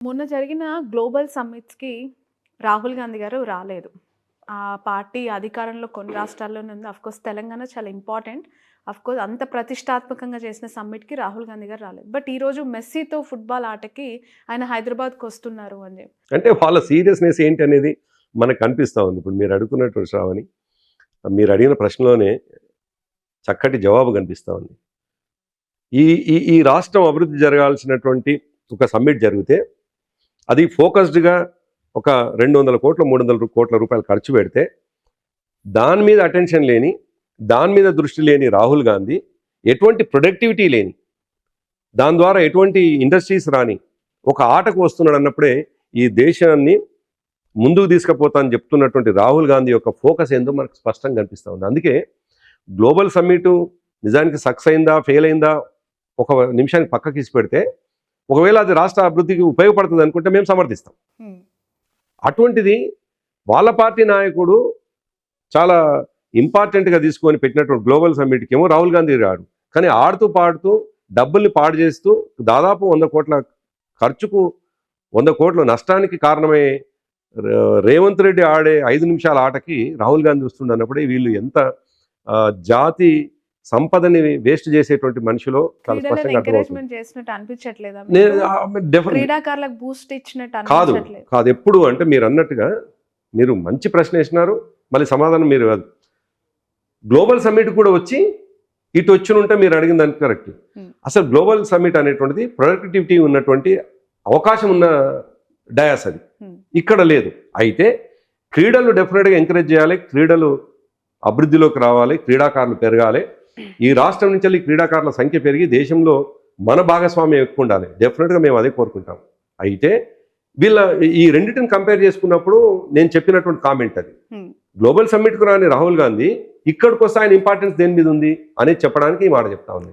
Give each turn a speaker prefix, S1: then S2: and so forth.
S1: మొన్న జరిగిన గ్లోబల్ సమ్మిట్స్‌కి రాహుల్ గాంధీ గారు రాలేదు. ఆ పార్టీ అధికారంలో కొన్ని రాష్ట్రాల్లోనే ఉంది. ఆఫ్‌కోర్స్ తెలంగాణ చాలా ఇంపార్టెంట్. ఆఫ్‌కోర్స్ అంత ప్రతిష్టాత్మకంగా చేసిన సమ్మిట్‌కి రాహుల్ గాంధీ గారు రాలేదు. బట్ ఈరోజు మెస్సీతో ఫుట్బాల్ ఆటకి ఆయన హైదరాబాద్‌కొస్తున్నారు అని చెప్పి.
S2: అంటే వాళ్ళ సీరియస్నెస్ ఏంటి అనేది మనకు కనిపిస్తూ ఉంది. ఇప్పుడు మీరు అడుగుతున్నట్టు శ్రావణి, మీరు అడిగిన ప్రశ్నలోనే చక్కటి జవాబు కనిపిస్తూ ఉంది. ఈ ఈ ఈ రాష్ట్రం అభివృద్ధి జరగాల్సినటువంటి ఒక సమ్మిట్ జరిగితే అది ఫోకస్డ్గా ఒక 200 కోట్ల 300 కోట్ల రూపాయలు ఖర్చు పెడితే దాని మీద అటెన్షన్ లేని, దాని మీద దృష్టి లేని రాహుల్ గాంధీ, ఎటువంటి ప్రొడక్టివిటీ లేని, దాని ద్వారా ఎటువంటి ఇండస్ట్రీస్ రాని ఒక ఆటకు వస్తున్నాడు అన్నప్పుడే ఈ దేశాన్ని ముందుకు తీసుకుపోతా అని చెప్తున్నటువంటి రాహుల్ గాంధీ యొక్క ఫోకస్ ఏందో మనకు స్పష్టంగా కనిపిస్తూ ఉంది. అందుకే గ్లోబల్ సమ్మిట్ నిజానికి సక్సెస్ అయిందా ఫెయిల్ అయిందా ఒక నిమిషానికి పక్కకి తీసి పెడితే, ఒకవేళ అది రాష్ట్ర అభివృద్ధికి ఉపయోగపడుతుంది అనుకుంటే మేము సమర్థిస్తాం. అటువంటిది వాళ్ళ పార్టీ నాయకుడు చాలా ఇంపార్టెంట్గా తీసుకొని పెట్టినటువంటి గ్లోబల్ సమ్మిట్కి ఏమో రాహుల్ గాంధీ రాడు. కానీ ఆడుతూ పాడుతూ డబ్బుల్ని పాడు చేస్తూ దాదాపు 100 కోట్ల ఖర్చుకు 100 కోట్ల నష్టానికి కారణమై రేవంత్ రెడ్డి ఆడే 5 నిమిషాల ఆటకి రాహుల్ గాంధీ వస్తుండన్నప్పుడే వీళ్ళు ఎంత జాతి సంపదని వేస్ట్ చేసేటువంటి మనిషిలో చాలా స్పష్టంగా
S1: ఎంకరేజ్మెంట్ చేసినట్టు అనిపించట్లేదా? క్రీడాకారులకు బూస్ట్ ఇచ్చినట్టు
S2: కాదు కాదు ఎప్పుడు అంటే మీరు అన్నట్టుగా మీరు మంచి ప్రశ్న వేసినారు, మళ్ళీ సమాధానం మీరు కాదు. గ్లోబల్ సమ్మిట్ కూడా వచ్చి ఇటు వచ్చి ఉంటే మీరు అడిగిన దానికి కరెక్ట్. అసలు గ్లోబల్ సమ్మిట్ అనేటువంటిది ప్రొడక్టివిటీ ఉన్నటువంటి అవకాశం ఉన్న డయాస్ అది ఇక్కడ లేదు. అయితే క్రీడలు డెఫినెట్గా ఎంకరేజ్ చేయాలి, క్రీడలు అభివృద్ధిలోకి రావాలి, క్రీడాకారులు పెరగాలి. ఈ రాష్ట్రం నుంచి వెళ్ళి క్రీడాకారుల సంఖ్య పెరిగి దేశంలో మన భాగస్వామ్యం ఎక్కువ ఉండాలి. డెఫినెట్గా మేము అదే కోరుకుంటాం. అయితే వీళ్ళ ఈ రెండింటిని కంపేర్ చేసుకున్నప్పుడు నేను చెప్పినటువంటి కామెంట్ అది, గ్లోబల్ సమ్మిట్కు రాని రాహుల్ గాంధీ ఇక్కడికి వస్తే ఆయన ఇంపార్టెన్స్ దేని మీద ఉంది అనేది చెప్పడానికి ఈ మాట చెప్తా ఉంది.